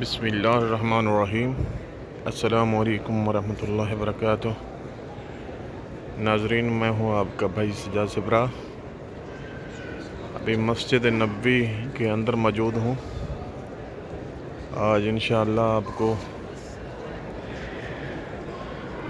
بسم اللہ الرحمن الرحیم۔ السلام علیکم ورحمۃ اللہ وبرکاتہ۔ ناظرین، میں ہوں آپ کا بھائی سجاد صبرا۔ ابھی مسجد نبوی کے اندر موجود ہوں۔ آج انشاءاللہ آپ کو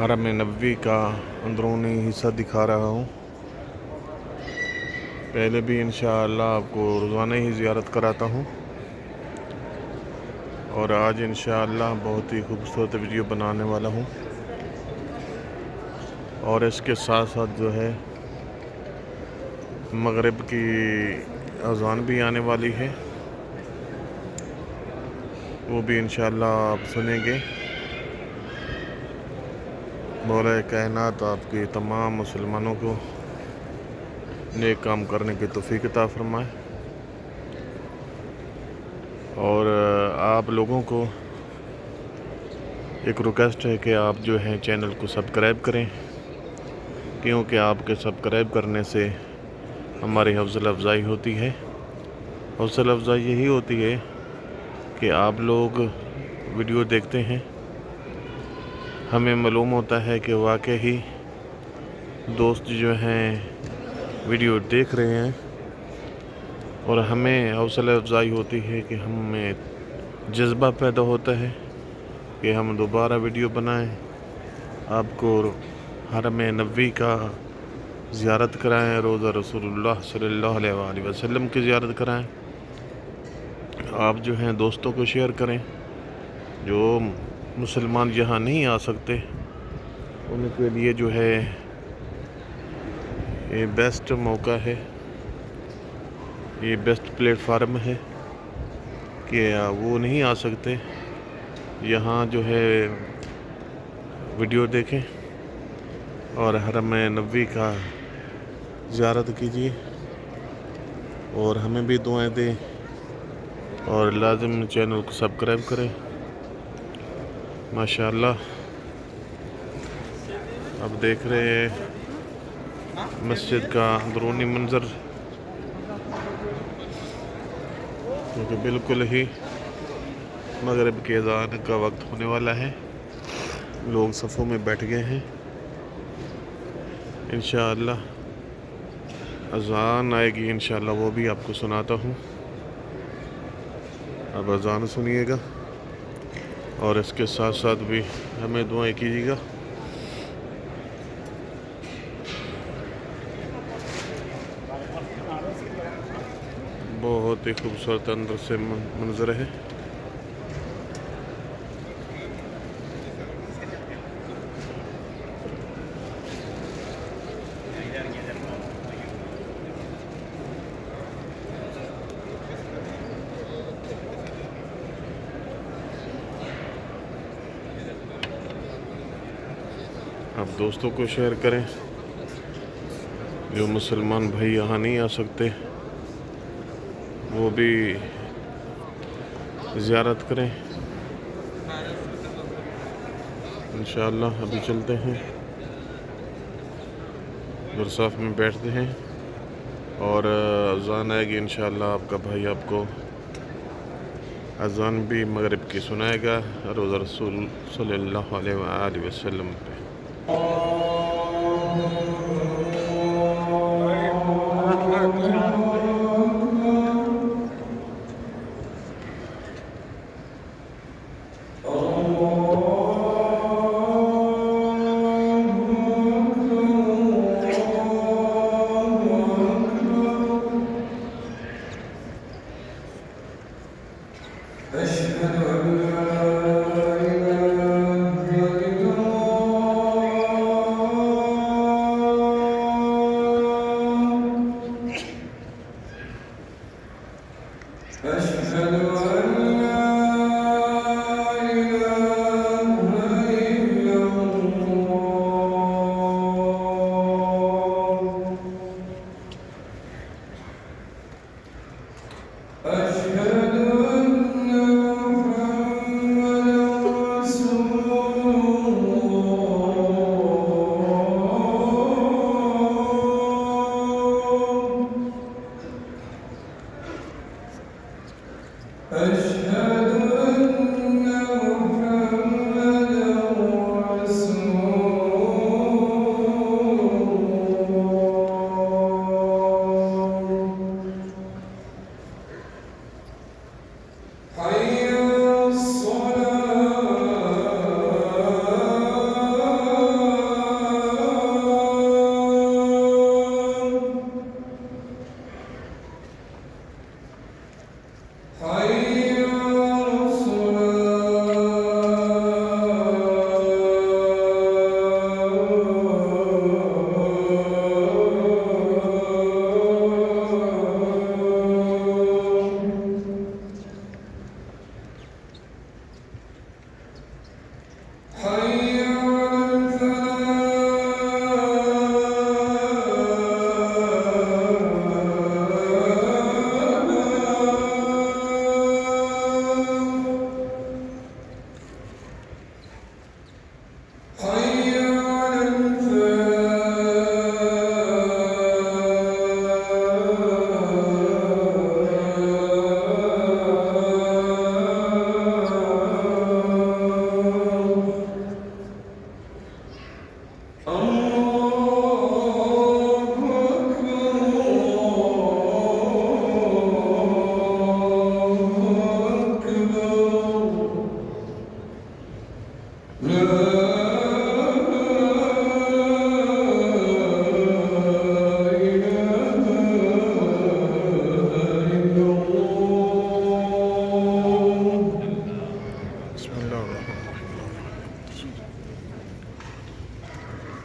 حرم نبوی کا اندرونی حصہ دکھا رہا ہوں۔ پہلے بھی انشاءاللہ آپ کو روزانہ ہی زیارت کراتا ہوں، اور آج انشاءاللہ بہت ہی خوبصورت ویڈیو بنانے والا ہوں، اور اس کے ساتھ ساتھ جو ہے مغرب کی اذان بھی آنے والی ہے، وہ بھی انشاءاللہ آپ سنیں گے۔ مولا کائنات آپ کے تمام مسلمانوں کو نیک کام کرنے کی توفیق عطا فرمائے، اور آپ لوگوں کو ایک ریکویسٹ ہے کہ آپ جو ہیں چینل کو سبسکرائب کریں، کیونکہ آپ کے سبسکرائب کرنے سے ہماری حوصلہ افزائی ہوتی ہے۔ حوصلہ افزائی یہی ہوتی ہے کہ آپ لوگ ویڈیو دیکھتے ہیں، ہمیں معلوم ہوتا ہے کہ واقعی دوست جو ہیں ویڈیو دیکھ رہے ہیں، اور ہمیں حوصلہ افزائی ہوتی ہے کہ ہمیں جذبہ پیدا ہوتا ہے کہ ہم دوبارہ ویڈیو بنائیں، آپ کو حرم نبوی کا زیارت کرائیں، روضہ رسول اللہ صلی اللہ علیہ وآلہ وسلم کی زیارت کرائیں۔ آپ جو ہیں دوستوں کو شیئر کریں، جو مسلمان یہاں نہیں آ سکتے ان کے لیے جو ہے یہ بیسٹ موقع ہے، یہ بیسٹ پلیٹ فارم ہے کہ وہ نہیں آ سکتے، یہاں جو ہے ویڈیو دیکھیں اور حرم نبوی کا زیارت کیجیے، اور ہمیں بھی دعائیں دیں، اور لازم چینل کو سبسکرائب کریں۔ ماشاءاللہ اب دیکھ رہے ہیں مسجد کا اندرونی منظر، کیونکہ بالکل ہی مغرب کے اذان کا وقت ہونے والا ہے، لوگ صفوں میں بیٹھ گئے ہیں۔ انشاءاللہ اذان آئے گی، انشاءاللہ وہ بھی آپ کو سناتا ہوں۔ اب اذان سنیے گا، اور اس کے ساتھ ساتھ بھی ہمیں دعائیں کیجیے گا۔ بہت ہی خوبصورت اندر سے منظر ہے۔ آپ دوستوں کو شیئر کریں، جو مسلمان بھائی یہاں نہیں آ سکتے وہ بھی زیارت کریں۔ انشاءاللہ ابھی چلتے ہیں، برصاف میں بیٹھتے ہیں، اور اذان آئے گی انشاءاللہ آپ کا بھائی آپ کو اذان بھی مغرب کی سنائے گا، روضہ رسول صلی اللہ علیہ وآلہ وسلم پہ۔